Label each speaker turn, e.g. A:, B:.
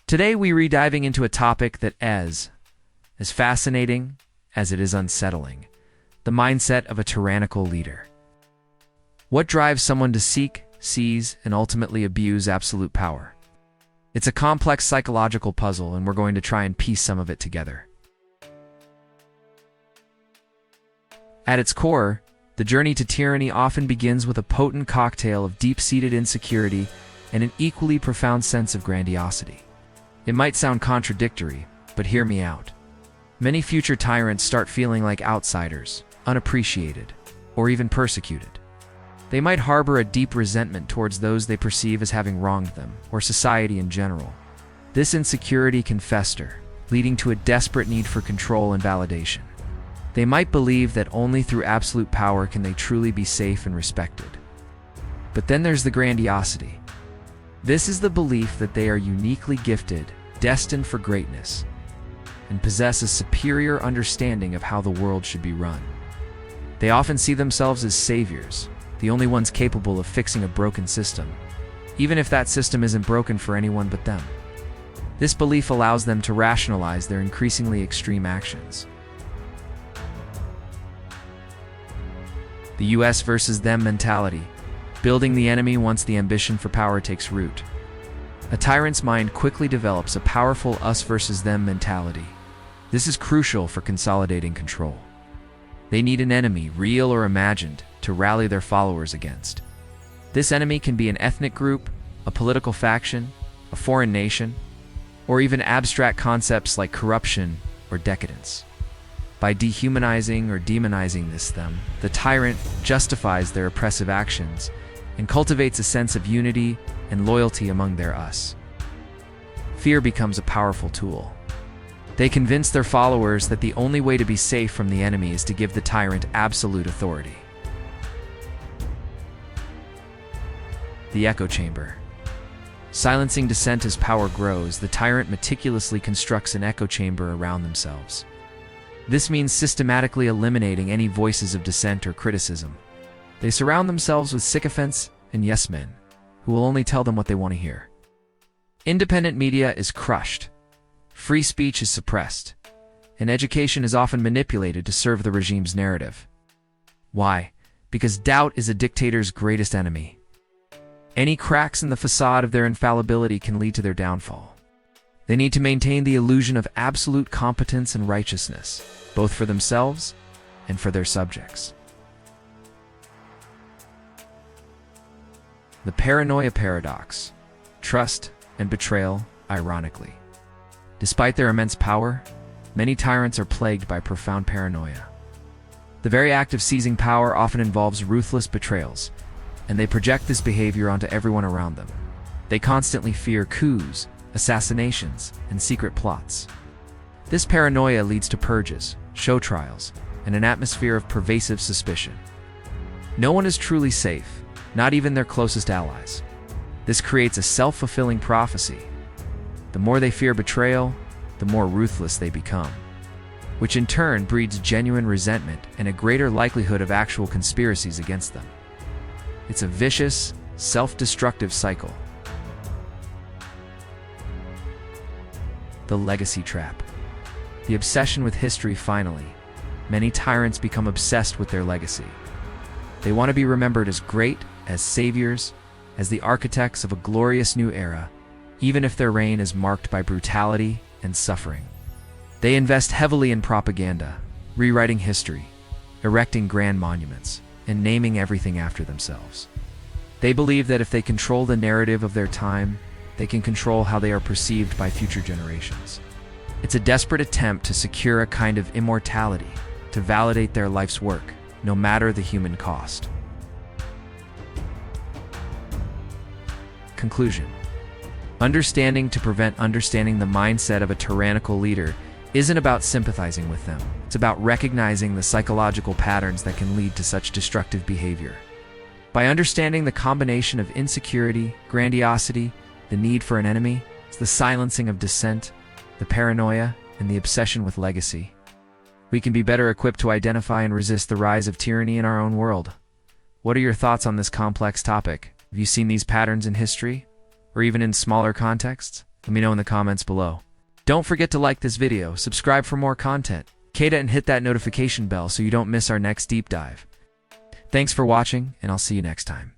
A: Today we're diving into a topic that is as fascinating as it is unsettling: the mindset of a tyrannical leader. What drives someone to seek, seize, and ultimately abuse absolute power? It's a complex psychological puzzle, and we're going to try and piece some of it together. At its core, the journey to tyranny often begins with a potent cocktail of deep-seated insecurity and an equally profound sense of grandiosity. It might sound contradictory, but hear me out. Many future tyrants start feeling like outsiders, unappreciated, or even persecuted. They might harbor a deep resentment towards those they perceive as having wronged them, or society in general. This insecurity can fester, leading to a desperate need for control and validation. They might believe that only through absolute power can they truly be safe and respected. But then there's the grandiosity. This is the belief that they are uniquely gifted, destined for greatness, and possess a superior understanding of how the world should be run. They often see themselves as saviors, the only ones capable of fixing a broken system, even if that system isn't broken for anyone but them. This belief allows them to rationalize their increasingly extreme actions. The us versus them mentality, building the enemy once the ambition for power takes root. A tyrant's mind quickly develops a powerful us versus them mentality. This is crucial for consolidating control. They need an enemy, real or imagined, to rally their followers against. This enemy can be an ethnic group, a political faction, a foreign nation, or even abstract concepts like corruption or decadence. By dehumanizing or demonizing this them, the tyrant justifies their oppressive actions and cultivates a sense of unity and loyalty among their us. Fear becomes a powerful tool. They convince their followers that the only way to be safe from the enemy is to give the tyrant absolute authority. The echo chamber. Silencing dissent as power grows, the tyrant meticulously constructs an echo chamber around themselves. This means systematically eliminating any voices of dissent or criticism. They surround themselves with sycophants and yes-men, who will only tell them what they want to hear. Independent media is crushed, free speech is suppressed, and education is often manipulated to serve the regime's narrative. Why? Because doubt is a dictator's greatest enemy. Any cracks in the facade of their infallibility can lead to their downfall. They need to maintain the illusion of absolute competence and righteousness, both for themselves and for their subjects. The paranoia paradox. Trust and betrayal, ironically. Despite their immense power, many tyrants are plagued by profound paranoia. The very act of seizing power often involves ruthless betrayals, and they project this behavior onto everyone around them. They constantly fear coups, assassinations, and secret plots. This paranoia leads to purges, show trials, and an atmosphere of pervasive suspicion. No one is truly safe, not even their closest allies. This creates a self-fulfilling prophecy. The more they fear betrayal, the more ruthless they become, which in turn breeds genuine resentment and a greater likelihood of actual conspiracies against them. It's a vicious, self-destructive cycle. The legacy trap. The obsession with history. Finally, many tyrants become obsessed with their legacy. They want to be remembered as great, as saviors, as the architects of a glorious new era, even if their reign is marked by brutality and suffering. They invest heavily in propaganda, rewriting history, erecting grand monuments, and naming everything after themselves. They believe that if they control the narrative of their time, they can control how they are perceived by future generations. It's a desperate attempt to secure a kind of immortality, to validate their life's work, no matter the human cost. Conclusion. Understanding to prevent understanding the mindset of a tyrannical leader isn't about sympathizing with them. It's about recognizing the psychological patterns that can lead to such destructive behavior. By understanding the combination of insecurity, grandiosity, the need for an enemy, the silencing of dissent, the paranoia, and the obsession with legacy, we can be better equipped to identify and resist the rise of tyranny in our own world. What are your thoughts on this complex topic? Have you seen these patterns in history, or even in smaller contexts? Let me know in the comments below. Don't forget to like this video, subscribe for more content, and hit that notification bell so you don't miss our next deep dive. Thanks for watching, and I'll see you next time.